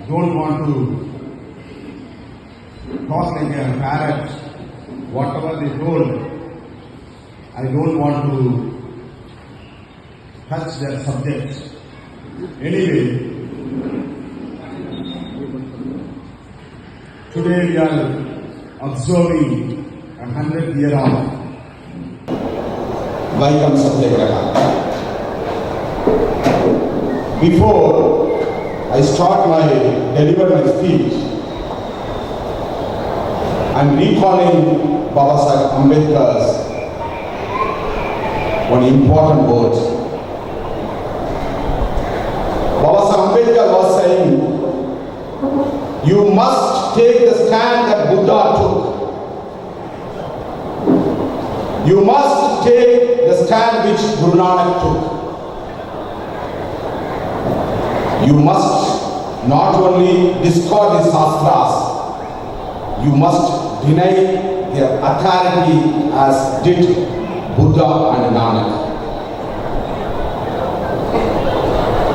don't want to talk like a parrot. Whatever they told, I don't want to touch their subject. Anyway, today we are observing 100 years of Before I start deliver my speech, I'm recalling Ambedkar's one important word. Ambedkar was saying, you must take the stand that Buddha took. You must take the stand which Guru Nanak took. You must not only discard the Shastras, you must deny their authority as did Buddha and Nanak.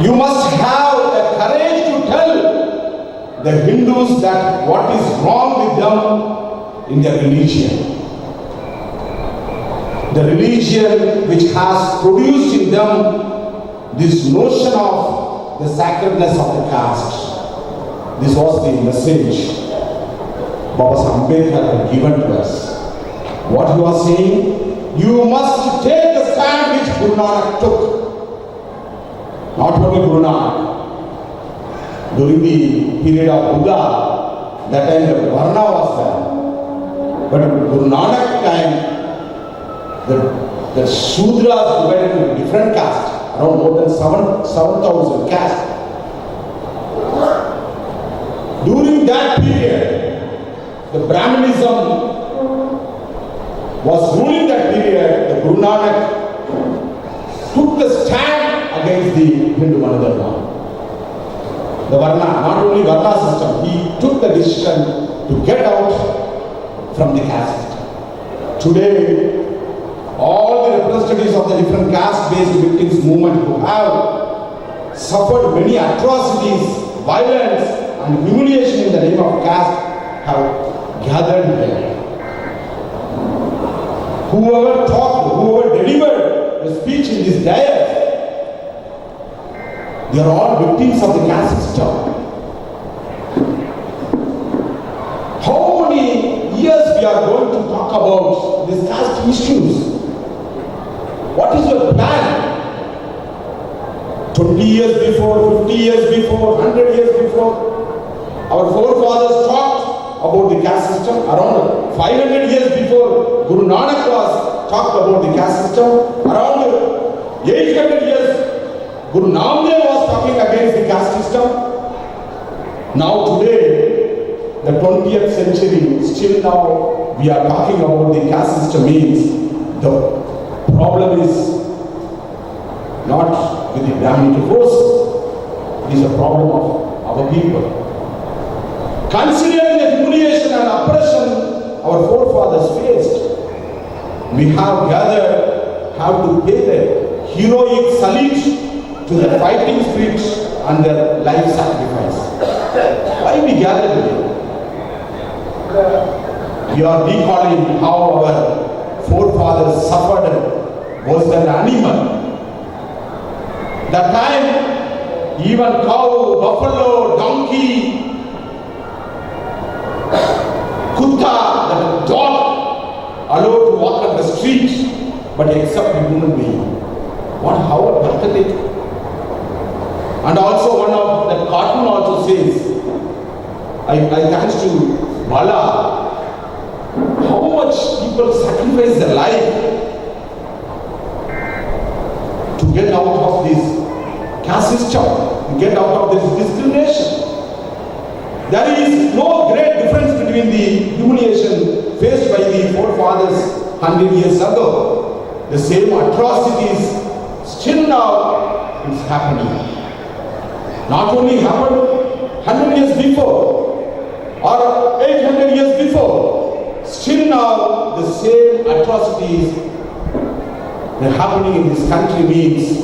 You must have the courage to tell the Hindus that what is wrong with them in their religion. The religion which has produced in them this notion of the sacredness of the caste. This was the message Ambedkar had given to us. What he was saying, you must take the stand which Guru Nanak took. Not only Guru Nanak. During the period of Buddha, that time the Varna was there. But Guru Nanak time, the Shudras divided into different castes, around more than 7,000 castes. During that period, the Brahmanism was ruling that period. The Guru Nanak took the stand against the Hindu Manadharma. The Varna, not only Varna system, he took the decision to get out from the caste system. Today, all the representatives of the different caste-based victims movement who have suffered many atrocities, violence and humiliation in the name of caste have gathered here. Whoever talked, whoever delivered a speech in this dais, they are all victims of the caste system. How many years we are going to talk about these caste issues? What is your plan? 20 years before, 50 years before, 100 years before, our forefathers talked about the caste system. Around 500 years before, Guru Nanak was talked about the caste system. Around 800 years, Guru Namdev was talking against the caste system. Now today, the 20th century, still now we are talking about the caste system. Means the problem is not with the Brahminic force, it is a problem of our people. Considering the humiliation and oppression our forefathers faced, we have gathered, have to pay the heroic salute to their fighting spirit and their life sacrifice. Why we gathered today? We are recalling how our forefathers suffered worse than animal. That time, even cow, buffalo, donkey, kutta, that dog, allowed to walk on the street, but except a human being. How pathetic. And also one of the cartoon also says, I thanks to Bala, how much people sacrifice their life to get out of this caste system, to get out of this discrimination. There is no great difference between the humiliation faced by the forefathers 100 years ago. The same atrocities still now is happening. Not only happened 100 years before or 800 years before, still now the same atrocities happening in this country means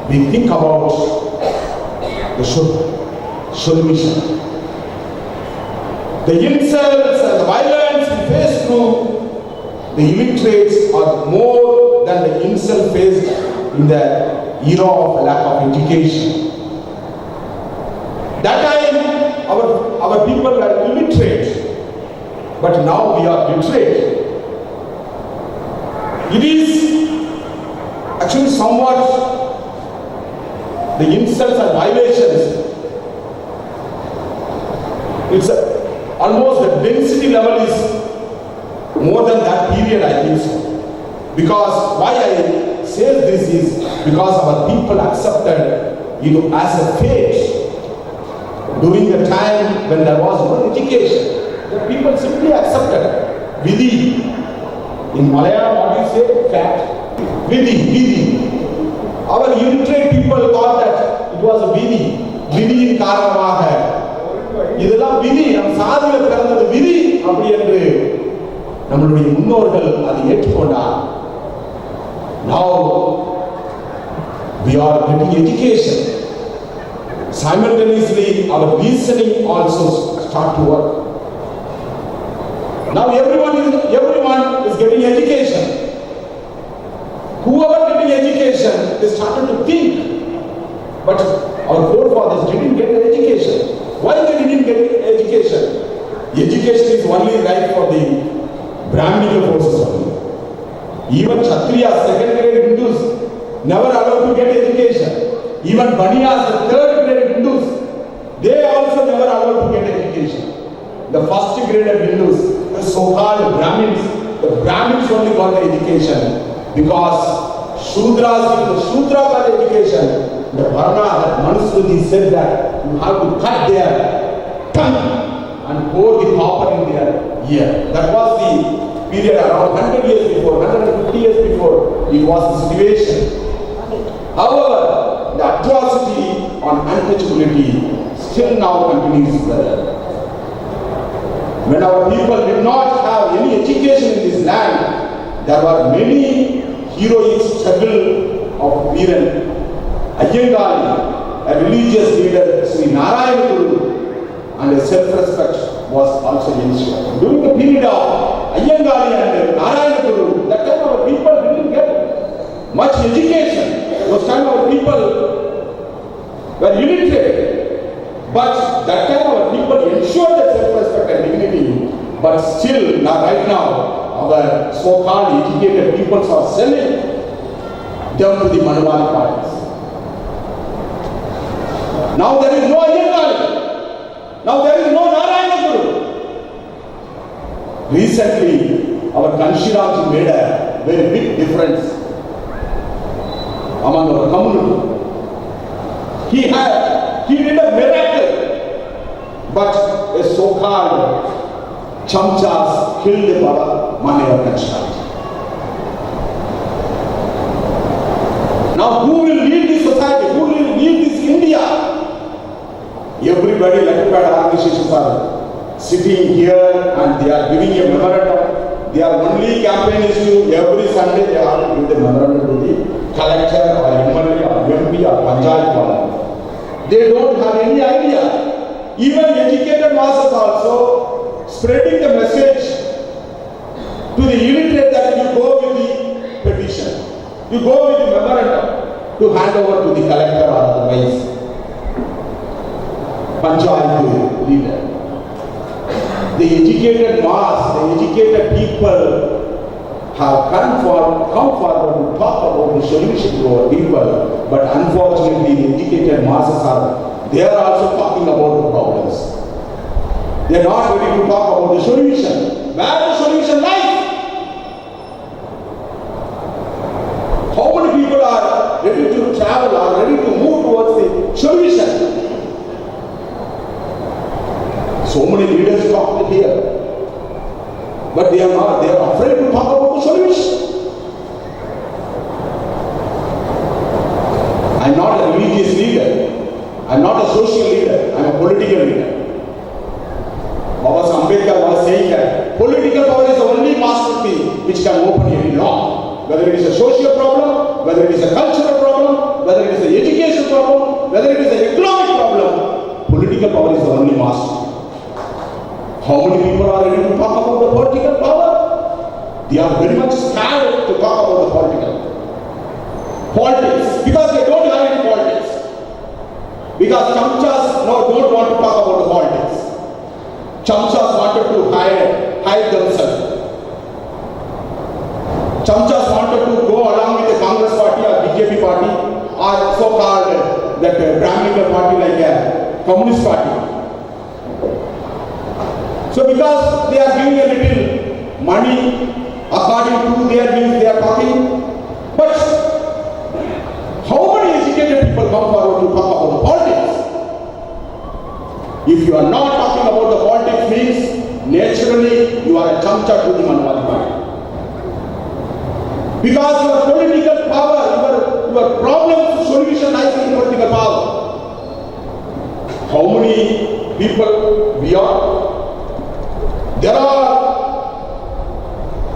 we think about the solution. The insults and the violence we face through the illiterates are more than the insult faced in the era of lack of education. That time our people were illiterate, but now we are literate. It is actually somewhat the insults and violations. It's almost the density level is more than that period, I think so. Because why I say this is because our people accepted as a fate during the time when there was no education. The people simply accepted. Vidhi. In Malayalam, what do you say? Fact. Vidhi. Our illiterate people thought that it was a vidhi. Vidhi in karanamaga. இதெல்லாம் விதி, நம் சாதியில பிறந்தது விதி அப்படி என்று நம்மளுடைய முன்னோர்கள் அதை ஏற்றுக்கொண்டார். Now we are getting education. Simultaneously our reasoning also start to work. Now everyone is getting education. Whoever getting education, they started to think. But our forefathers didn't get education. Why they didn't get education? Education is only right for the Brahminical forces only. Even Kshatriyas, second grade Hindus, never allowed to get education. Even Baniyas, the third grade Hindus, they also never allowed to get education. The first grade of Hindus, the so-called Brahmins, the Brahmins only got the education because Shudras, if the Shudra got education, the Varna, that Manusmriti said that you have to cut their tongue and pour the copper in their ear. That was the period around 100 years before, 150 years before, it was the situation. However, the atrocity on untouchability still now continues, brother. When our people did not have any education in this land, there were many heroic struggle of Veeran Ayyangali, a religious leader, Sri Narayana Guru, and a self-respect was also ensured. During the period of Ayyangali and Narayana Guru, that time our people didn't get much education. Those time our people were illiterate. But that time our people ensured their self-respect and dignity. But still, right now, our so-called educated peoples are selling them to the Manuwad parties. Now there is no Ayyangali. Now there is no Narayana Guru. Recently, our Kanshiram made a very big difference among our community. He did a miracle, but a so-called chamchas killed the Manuwad Kanshiram. Now who will lead this society? Who will lead this India? Everybody elected organizations are sitting here and they are giving a memorandum. Their only campaign is to every Sunday they are giving the memorandum to the collector or MLA or MP or Panchayat Parliament. They don't have any idea. Even educated masses also spreading the message to the illiterate that you go with the petition, you go with the memorandum to hand over to the collector or otherwise Panchayat leader. The educated mass, the educated people have come forward to talk about the solution to our people, but unfortunately the educated masses they are also talking about the problems. They are not ready to talk about the solution. Where the solution lies? How many people are ready to travel, are ready to move towards the solution? So many leaders talk here, but they are afraid to talk about the solution. I am not a religious leader, I am not a social leader, I am a political leader. Ambedkar was saying that political power is the only master key which can open any law. whether it is a social problem, whether it is a cultural problem, whether it is an education problem, whether it is an economic problem, political power is the only master. How many people are ready to talk about the political power? They are very much scared to talk about the politics because they don't have any politics. Because chamchas don't want to talk about the politics. Chamchas wanted to hide themselves. Chamchas wanted to go along with the Congress party or BJP party or so-called that Brahminical party like a Communist party. So because they are giving a little money according to their views they are talking. But how many educated people come forward to talk about the politics? If you are not talking about the politics means naturally you are a chamcha to the Manuwad party. Because your political power, your problem solution lies in political power. How many people we are? There are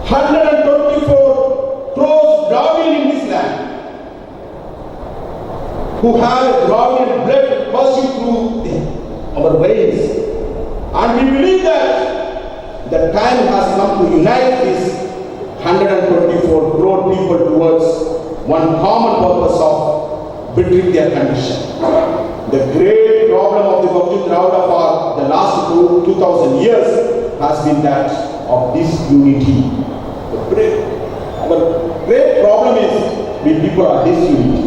124 crores Dravidians in this land who have Dravidian blood coursing through our veins. And we believe that the time has come to unite these 124 crore people towards one common purpose of bettering their condition. The great problem of the Bahujan Dravida for the last 2000 years has been that of this unity. Our great problem is we people are disunity.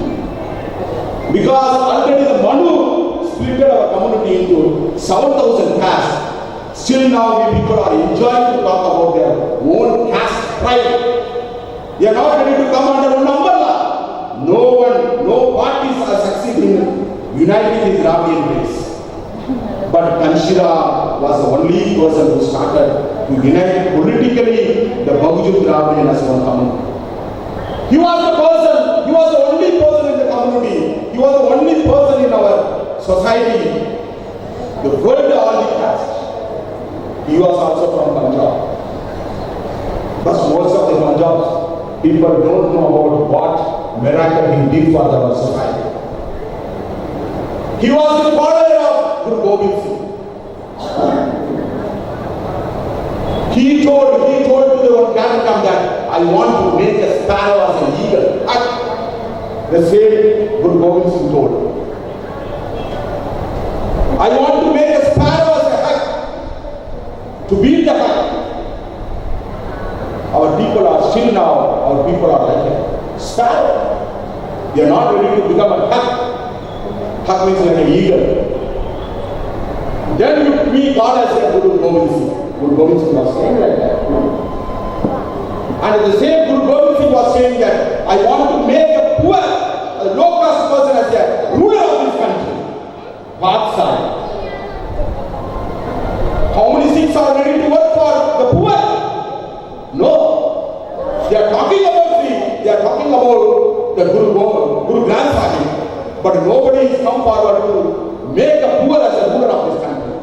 Because already the Manu split our community into 7,000 castes. Still now we people are enjoying to talk about their own caste pride. They are not ready to come under one umbrella. No parties are succeeding in uniting the Dravidian race. But Kanshiram was the only person who started to unite politically the Bahujan Dravidian as one community. He was the only person in the community. He was the only person in our society. The world all the castes. He was also from Punjab. But most of the Punjab people don't know about what miracle he did for our society. He was the follower of Guru Gobind Singh. He told to the one Kanniyakumari that I want to make a sparrow as an eagle. The same Guru Gobind Singh told. I want to make a sparrow as a hawk, to beat the hawk. Our people are still now, our people are like a sparrow. They are not ready to become a hawk. Hawk means like an eagle. Then we God as a Guru Gobind Singh. Guru Gobind Singh was saying like that. And the same Guru Gobind Singh was saying that I want to make a poor, a low caste person as a ruler of this country. Bahujan. How many Sikhs are ready to work for the poor? No. They are talking about the Guru Granth Sahib, but nobody has come forward to make a poor as a ruler of this country.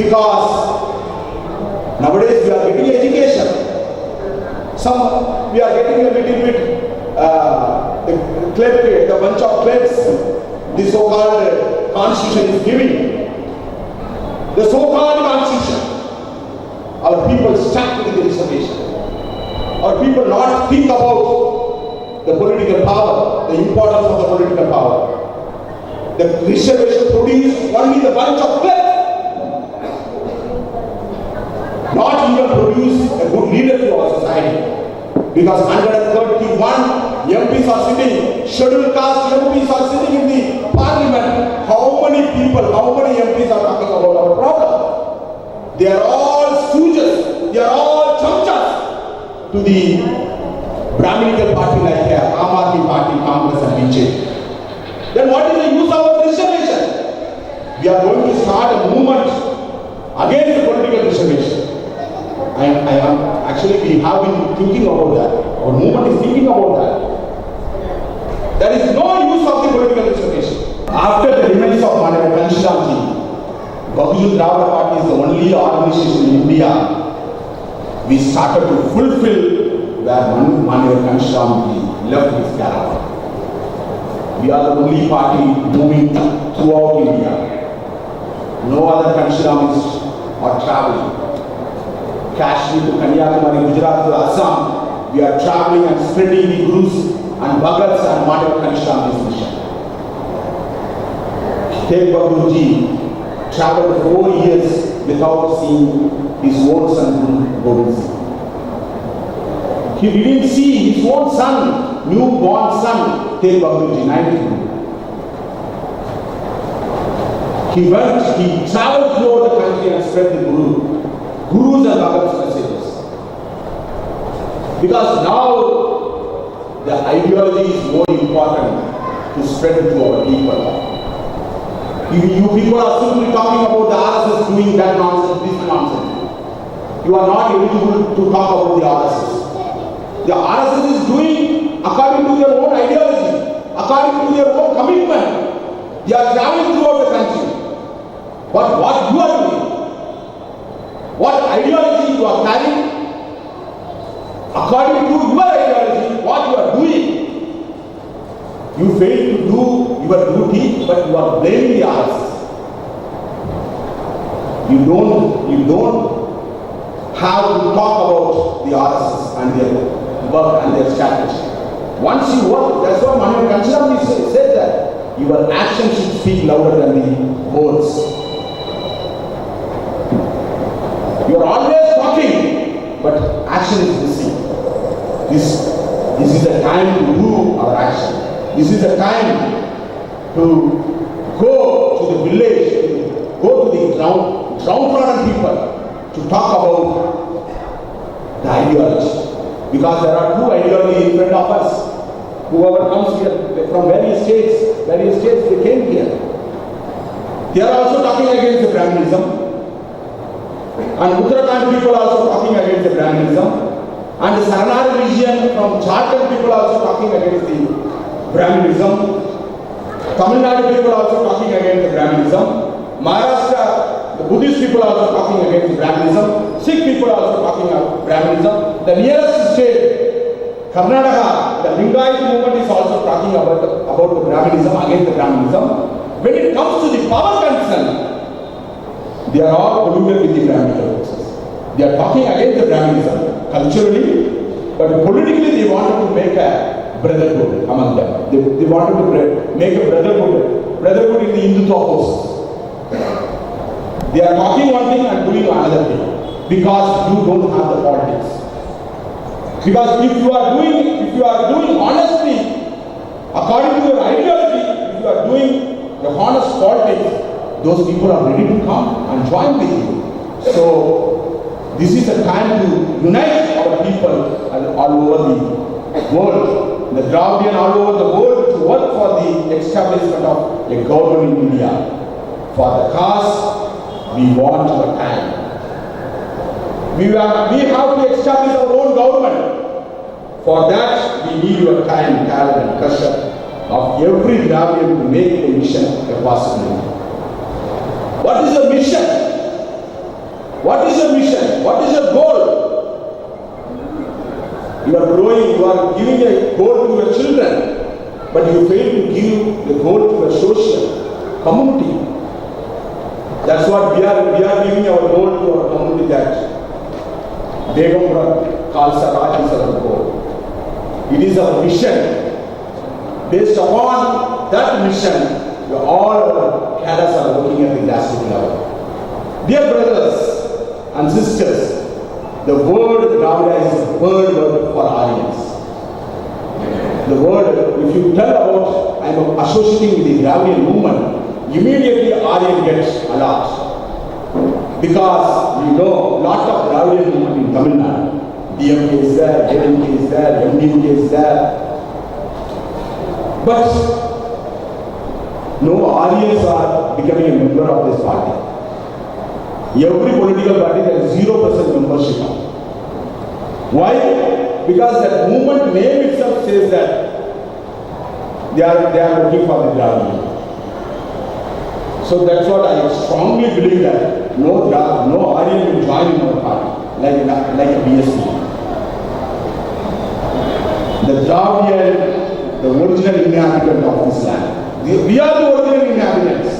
Because nowadays we are getting education. We are getting a little bit the bunch of clerks the so-called constitution is giving. The so-called constitution. Our people stuck with the reservation. Our people not think about the political power, the importance of the political power. The reservation produced only the bunch of clerks. Not even produce a good leader to our society. Because 131 MPs are sitting, scheduled caste MPs are sitting in the parliament. How many people, how many MPs are talking about our problem? They are all stooges, they are all chamchas to the Brahminical party like Aam Aadmi Party, Congress and BJP. Then what is the use of our reservation? We are going to start a movement against the political reservation. We have been thinking about that. Our movement is thinking about that. There is no use of the political reservation. After the demise of Kanshiram, Bahujan Dravida Party is the only organization in India. We started to fulfill where Manuwad Kanshiram left his caravan. We are the only party moving throughout India. No other Kanshiramis are traveling. Kashmir to Kanniyakumari, Gujarat to Assam, we are traveling and spreading the Gurus and Bhagats and Manuwad Kanshiramis mission. Bahujan traveled 4 years without seeing his own son Bahujan. He didn't see his own son, newborn son, Bahujan, 92. He traveled throughout the country and spread the Gurus and Bhagats messages. Because now the ideology is more important to spread to our people. You people are simply talking about the RSS doing that nonsense, this nonsense. You are not eligible to talk about the RSS. The RSS is doing according to their own ideology, according to their own commitment. They are traveling throughout the country. But what you are doing, what ideology you are carrying, according to your ideology, what you are doing, you fail to do your duty, but you are blaming the RSS. You don't have to talk about the RSS and their work and their strategy. Once you work, that's what Manuwad Kanshiram said that your actions should speak louder than the words. You are always talking, but action is missing. This is the time to do our action. This is the time to go to the village, go to the downtrodden people to talk about the ideology. Because there are two ideologies in front of us. Whoever comes here from various states they came here. They are also talking against the Brahminism. And Uttarakhand people are also talking against the Brahminism. And the Saranara region from Jharkhand people are also talking against the Brahminism. Tamil Nadu people are also talking against the Brahminism. Maharashtra, the Buddhist people are also talking against the Brahminism. Sikh people are also talking about Brahminism. The nearest state, Karnataka, the Lingayat movement is also talking about the Brahminism, against the Brahminism. When it comes to the power concern, they are all polluted with the Brahminical forces. They are talking against the Brahminism culturally, but politically they wanted to make a brotherhood among them. They wanted to make a brotherhood in the Hindutva forces. They are talking one thing and doing another thing because you don't have the politics. Because if you are doing honestly according to your ideology, if you are doing the honest politics, those people are ready to come and join with you. So this is a time to unite our people all over the world, the Dravidian all over the world, to work for the establishment of a government in India. For the cause, we want your time. We have to establish our own government. For that, we need your time, talent, and pressure of every Dravidian to make the mission a possibility. What is your mission? What is your mission? What is your goal? You are growing, you are giving a goal to your children, but you fail to give the goal to your social community. That's what we are giving our goal to our community, that Begampura Khalsa Raj is our goal. It is our mission. Based upon that mission, all our cadres are working at the grassroots level. Dear brothers and sisters, the word Dravida is a word for Aryans. The word, if you tell about I am associating with the Dravidian movement, immediately Aryan gets alert. Because we know a lot of Dravidian movement in Tamil Nadu. DMK is there, JDK is there, MDK is there. But no Aryans are becoming a member of this party. Every political party there is 0% membership. Why? Because that movement name itself says that they are looking for the Dravidian. So that's what I strongly believe, that no Aryan will join in our party like a BSP. The Dravidian, the original inhabitant of this land. We are the original inhabitants.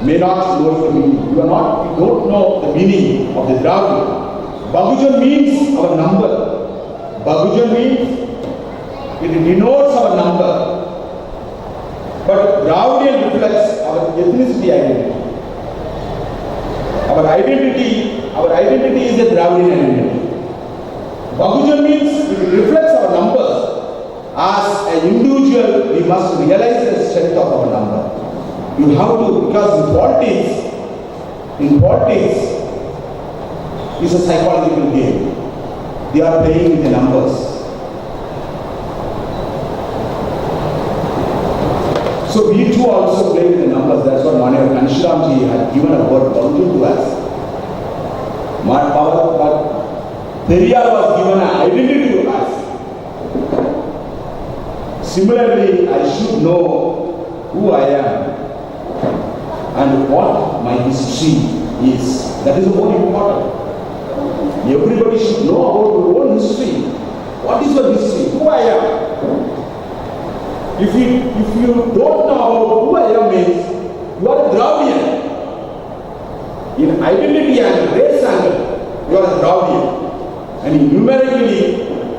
May not know the meaning. You don't know the meaning of the Dravidian. Bahujan means our number. Bahujan means it denotes our number. But Dravidian reflects our ethnicity identity. Our identity is a Dravidian identity. Bahujan means it reflects our numbers. As an individual, we must realize the strength of our number. You have to, because in politics, it's a psychological game. They are playing with the numbers. So we too also play with the numbers. That's what Manuwad Kanshiram had given a word Bahujan to us. But Periyar was given an identity to us. Similarly, I should know who I am and what my history is. That is more important. Everybody should know about your own history. What is your history? Who I am? If you don't know about who I am means, you are a Dravidian. In identity and race angle, you are a Dravidian. And numerically,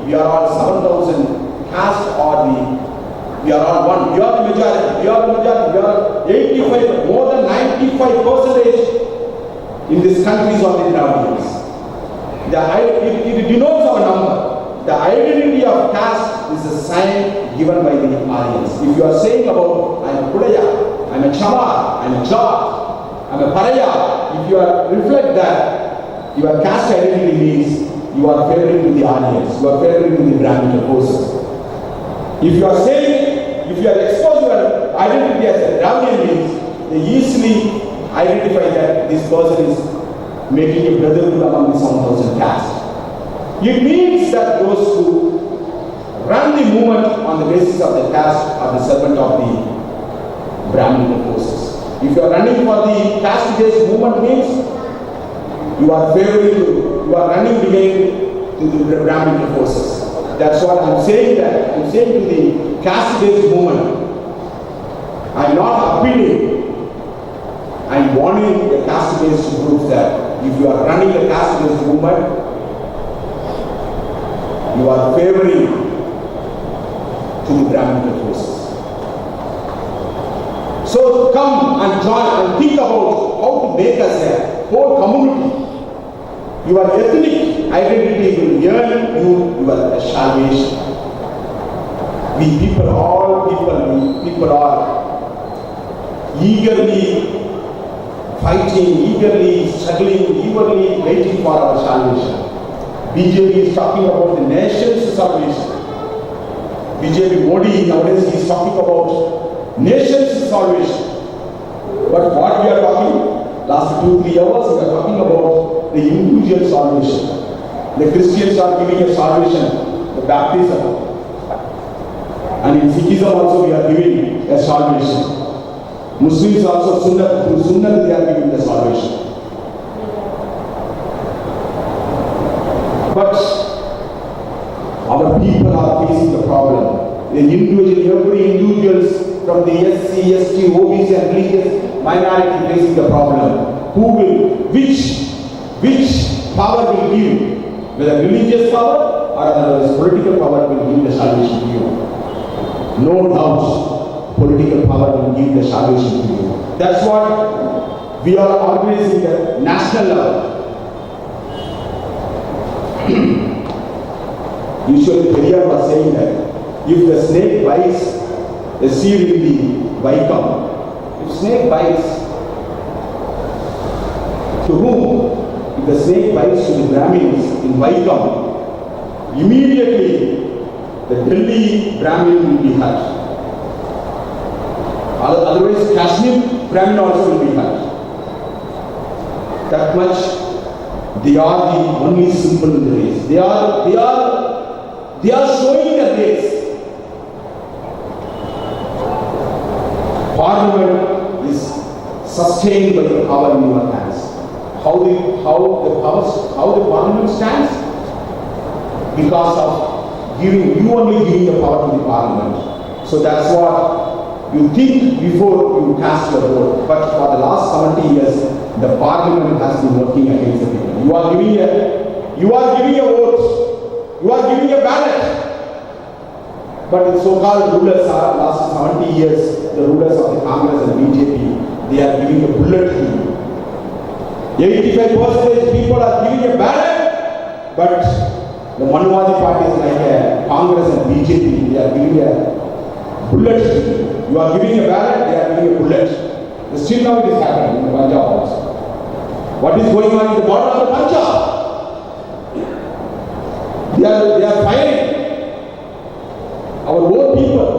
we are all 7,000 caste we are all one. We are the majority. We are 85, more than 95% in this country is of the Dravidians. It denotes our number. The identity of caste is a sign given by the Aryans. If you are saying about, I am a Kudaya, I am a Chamar, I am a Jat, I am a Paraya, if you reflect that, your caste identity means you are favoring with the Aryans, you are favoring with the Brahminical forces. If you are saying, if you are exposed your identity as a Dravidian means, they easily identify that this person is making a brotherhood among the 7,000 castes. It means that those who run the movement on the basis of the caste are the servant of the Brahminical forces. If you are running for the caste-based movement means you are running behind to the Brahminical forces. That's what I'm saying, that I'm saying to the caste-based movement. I'm not appealing. I'm warning the caste-based groups that if you are running a caste-based movement, you are favoring to the Brahminical forces. So come and join and think about how to make us a whole community. Your ethnic identity will earn you your salvation. People are eagerly fighting, eagerly struggling, eagerly waiting for our salvation. BJP is talking about the nation's salvation. BJP Modi nowadays is talking about nation's salvation. But what we are talking, last 2-3 hours, we are talking about the individual salvation. The Christians are giving a salvation, the baptism. And in Sikhism also we are giving a salvation. Muslims also, through Sunnah they are giving the salvation. But our people are facing the problem. Every individuals from the SC, ST, OBC and religious minority facing the problem. Which power will give? Whether religious power or otherwise political power will give the salvation to you. No doubt, political power will give the salvation to you. That's what we are organizing at national level. Usually Periyar was saying that if the snake bites, the seed will be Vaikam. If snake bites, to whom? If the snake bites to the Brahmins in Vaikam, immediately the Delhi Brahmin will be hurt. Otherwise, Kashmir Brahmin also will be hurt. That much, they are the only simple in the race. They are showing the race. Parliament is sustained by the power in your hands. How the parliament stands? Because of only giving the power to the parliament. So that's what you think before you cast your vote. But for the last 70 years, the parliament has been working against the people. You are giving a vote. You are giving a ballot. But the so-called rulers are last 70 years, the rulers of the Congress and BJP, they are giving a bullet to you. 85% people are giving a ballot, but the Manuwad party is like a Congress and BJP, they are giving a bullet to you. You are giving a ballot, they are giving a bullet. Still now it is happening in the Punjab also. What is going on in the border of the Punjab? They are fighting our own people.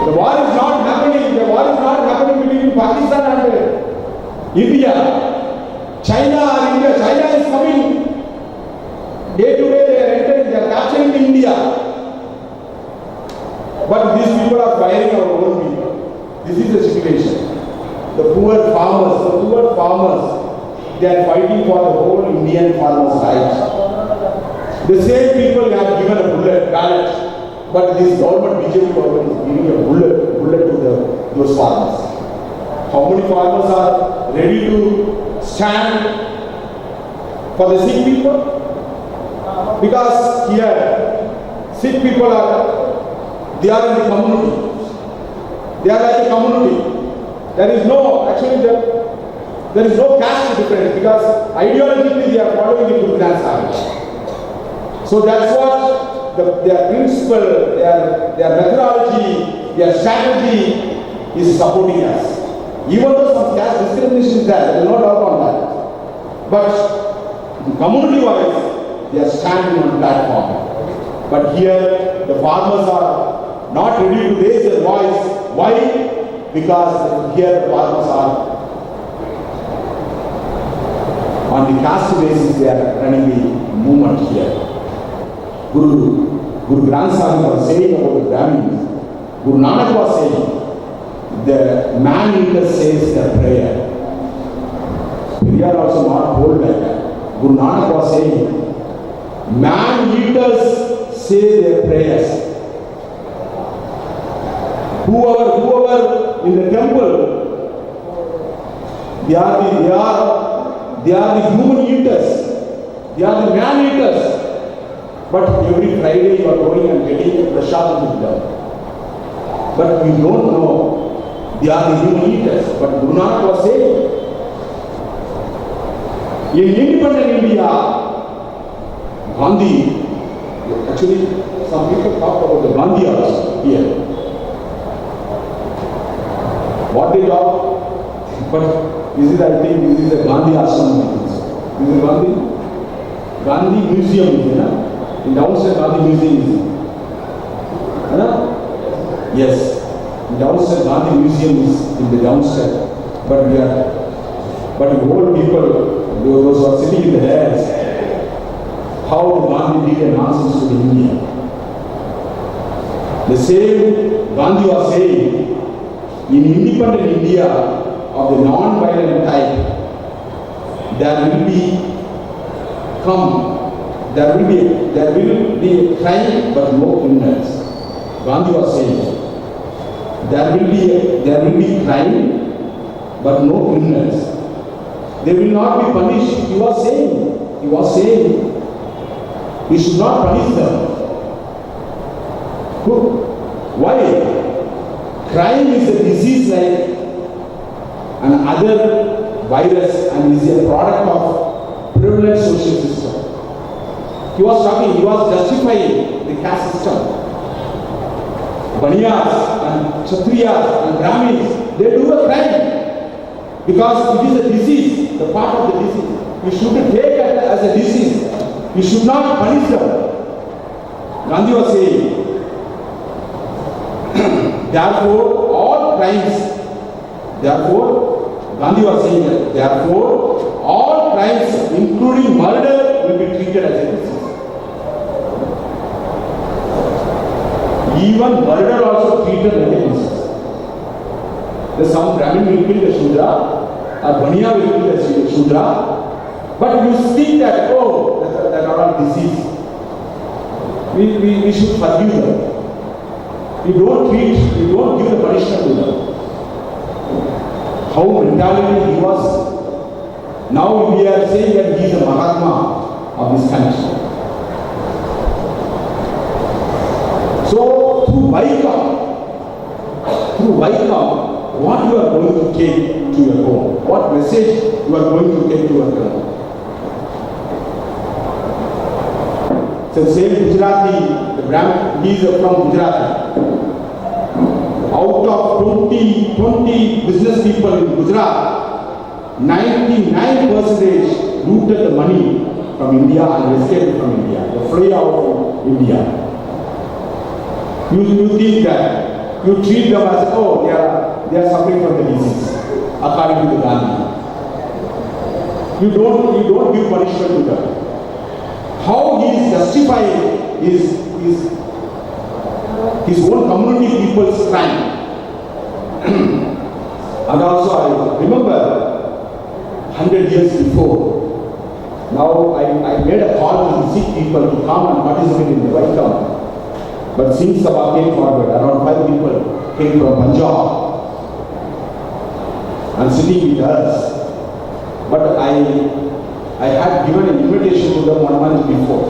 The war is not happening. The war is not happening between Pakistan and India. China or India. China is coming. Day to day they are entering. They are capturing India. But these people are firing our own people. This is the situation. The poor farmers, they are fighting for the whole Indian farmers' rights. The same people have given a ballot, but this government, BJP government, is giving a bullet to those farmers. How many farmers are ready to stand for the sick people? Because here, sick people they are in the community. They are like a community. There is no caste difference because ideologically they are following the Guru Granth Sahib. So that's what their principle, their methodology, their strategy is supporting us. Even though some caste discrimination is there no doubt on that. But community-wise, they are standing on platform. But here, the farmers are not ready to raise their voice. Why? Because here the farmers are on the caste basis, they are running the movement here. Guru Granth Sahib was saying about the Brahmins. Guru Nanak was saying, the man-eater says their prayer. We are also not told like that. Guru Nanak was saying, man-eaters say their prayers. Whoever in the temple, they are the human eaters. They are the man-eaters. But every Friday you are going and getting the prasad with them. But we don't know they are the human eaters. But Guru Nanak was saying, in independent India, Gandhi, actually some people talk about the Gandhi also here. What they talk, but I think this is a Gandhi Ashram. This is Gandhi Museum, you know? In downstairs Gandhi Museum is there. Yes, in downstairs Gandhi Museum is in the downstairs. But the old people, those who are sitting in the dais, how the Gandhi did a nonsense to the India. The same Gandhi was saying, in independent India of the non-violent type, there will be crime but no criminals. Gandhi was saying, there will be crime but no criminals. They will not be punished. He was saying, we should not punish them. Why? Crime is a disease like another virus and is a product of prevalent social system. He was justifying the caste system. Baniyas and Kshatriyas and Brahmins, they do a crime because it is a disease, the part of the disease. We shouldn't take it as a disease. We should not punish them. Gandhi was saying, therefore, all crimes, Gandhi was saying that, therefore, all crimes, including murder, will be treated as a disease. Even murder also treated as a disease. There's some Brahmin will kill the Shudra, or Baniya will kill the Shudra, but you think that, oh, that are all disease. we should forgive them. We don't give the punishment to them. How mentality he was. Now we are saying that he is a Mahatma of this country. So through Vaikam, what you are going to take to your home? What message you are going to take to your home? So same Gujarati, the Brahmin, he is from Gujarat. Out of 20 business people in Gujarat, 99% rooted the money from India and escaped from India. They flee out of India. You think that you treat them as, oh, they are suffering from the disease, according to the Gandhi. You don't give punishment to them. How he is justifying his own community people's crime. And also I remember 100 years before, now I made a call to the Sikh people to come and participate in the Vaikam. But since Sabha came forward, around 5 people came from Punjab and sitting with us. But I had given an invitation to them 1 month before.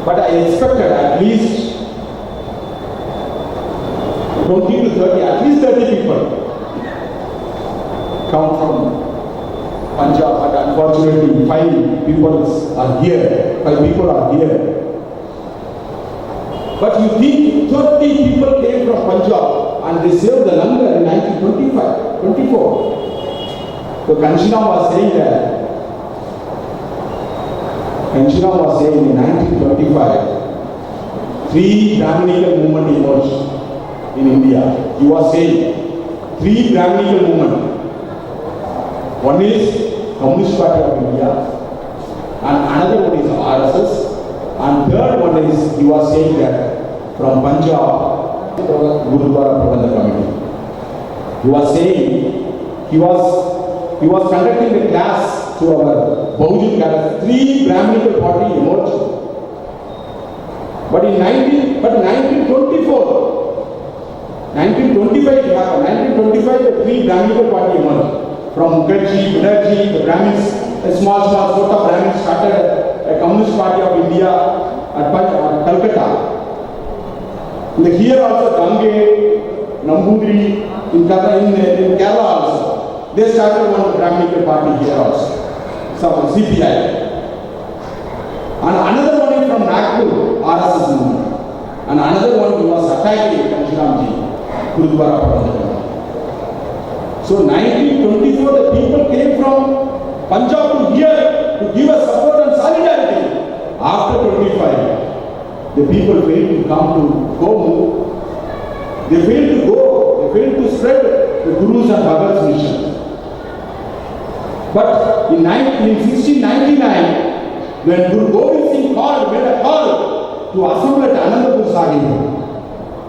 But I expected at least 20 to 30, at least 30 people come from Punjab. But unfortunately, 5 people are here. But you think 30 people came from Punjab and they saved the langar in 1924. So Kanshiram was saying that. Kanshiram was saying in 1925, 3 Brahminical movement emerged in India. He was saying 3 Brahminical movement. One is Communist Party of India, and another one is RSS, and third one is, he was saying that from Punjab, Gurudwara Prabandha Committee. He was saying, he was conducting a class to our Bahujan class. 3 Brahminical party emerged. But in 1925 it happened. 1925 the 3 Brahminical party emerged. From Mukherjee, Banerjee, the Brahmins, a small sort Brahmins started a Communist Party of India at Calcutta. Here also Gange, Nambudri, in Kerala also. They started one Brahminical party here also. Some CPI. And another one is from Nagpur, RSS movement. And another one who was attacking Kanshiram, Gurudwara Prabandha. So 1924 the people came from Punjab to here to give us support and solidarity. After 25, the people failed to come to go. They failed to go. They failed to spread the Gurus and Bhagat's mission. But in 1699, when Guru Gobind Singh made a call to assemble at Anandapur Sahib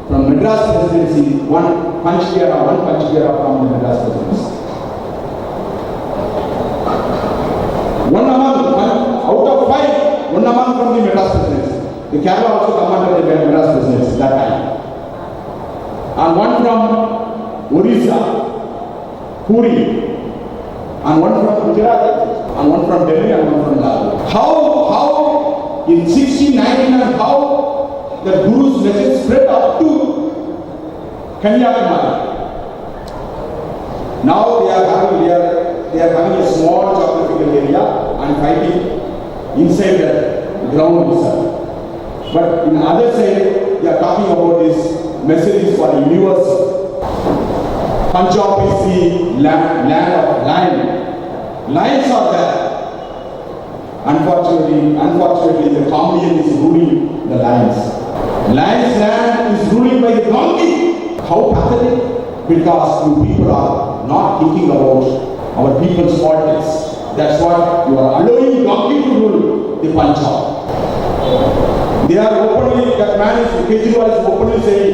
from Madras Presidency, one Panchgara from the Madras Presidency. Out of 5, one among from the Madras Presidency. The Kerala also commanded the Madras Presidency that time. And one from Orissa, Puri, and one from Gujarat, and one from Delhi, and one from Lahore. How in 1699, how the Guru's message spread up to Kanniyakumari. Now they are having a small geographical area and fighting inside the ground itself. But in the other side, they are talking about this messages for the universe. Punjab is the land of lion. Lions are there. Unfortunately, the Kamlian is ruling the lions. Lion's land is ruling by the donkey. How pathetic? Because you people are not thinking about our people's politics. That's what you are allowing donkey to rule the Punjab. They are openly, that man is, Kejriwal is openly saying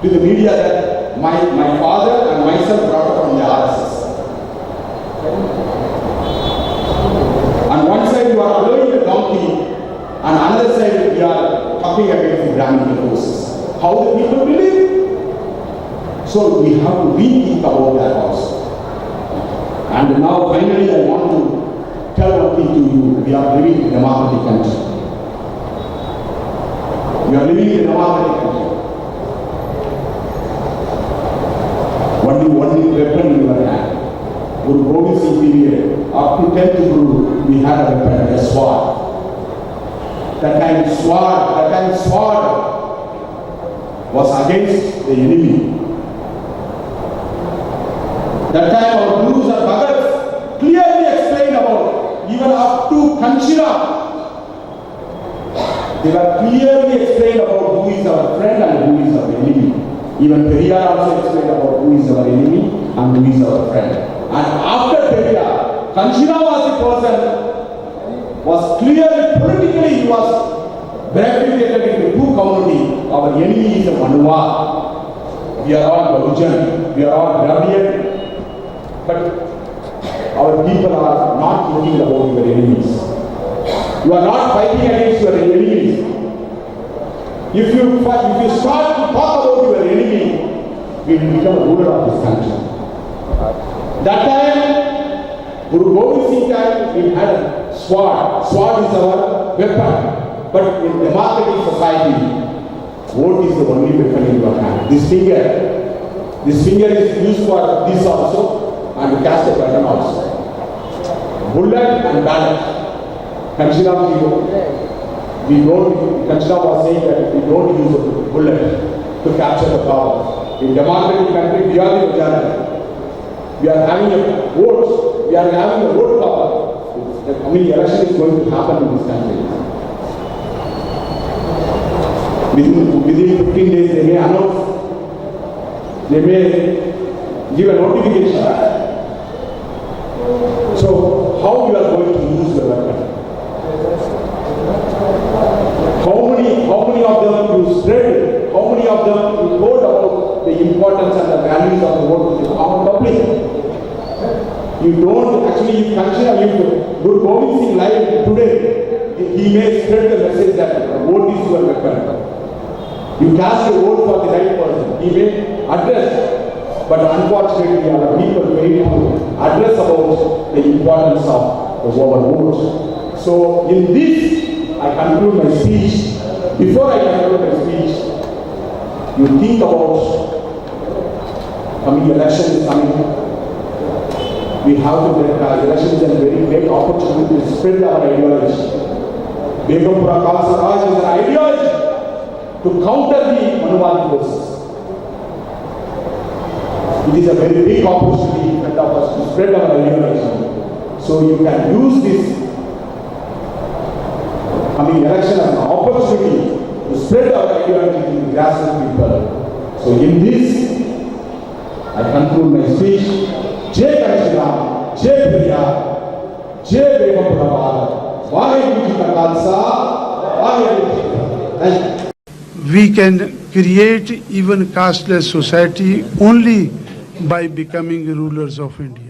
to the media that my father and myself brought up from the RSS. And one side you are allowing the donkey and another side we are talking against the Brahminical forces. How the people believe? So we have to rethink about that also. And now finally I want to tell one thing to you. We are living in a democratic country. We are living in a democratic country. Only one weapon in your hand. Guru Gobind Singh period, up to 10th Guru, we had a weapon, a sword. That time sword was against the enemy. That time our Gurus and Bhagats clearly explained about, even up to Kanshiram, they were clearly explained about who is our friend and who is our enemy. Even Periyar also explained about who is our enemy and who is our friend. And after Periyar, Kanshiram was the person, was clearly, politically he was bifurcated into two communities. Our enemy is the Manuwad. We are all Bahujan, we are all Dravidians. But our people are not looking about your enemies. You are not fighting against your enemies. If you start to talk about your enemy, we will become a ruler of this country. That time, Guru Gobind Singh time, we had a sword. Sword is our weapon. But in democratic society, vote is the only weapon in your hand. This finger is used for this also. And cast a button also. Bullet and ballot. Kanshiram was saying that we don't use a bullet to capture the power. In democratic country, we are the majority. We are having a vote. We are having a vote power. The coming election is going to happen in this country. Within 15 days, they may announce. They may give a notification. So, how you are going to use the weapon? How many of them you spread? How many of them you told about the importance and the values of the vote to the common public? You don't actually consider if Guru Gobind Singh live today, he may spread the message that vote is your weapon. You cast a vote for the right person. He may address. But unfortunately, our people fail to address about the importance of the vote. So, in this, I conclude my speech. Before I conclude my speech, you think about coming election is coming. We have to make our election is a very great opportunity to spread our ideology. Begampura Khalsa Raj is an ideology to counter the Manuwad forces. It is a very big opportunity in front of us to spread our ideology. So you can use this coming election as an opportunity to spread our ideology to the grassroots people. So in this, I conclude my speech. Jai Kanshiram, Jai Periyar, Jai Begampura Khalsa Raj. Thank you. We can create even casteless society only by becoming rulers of India.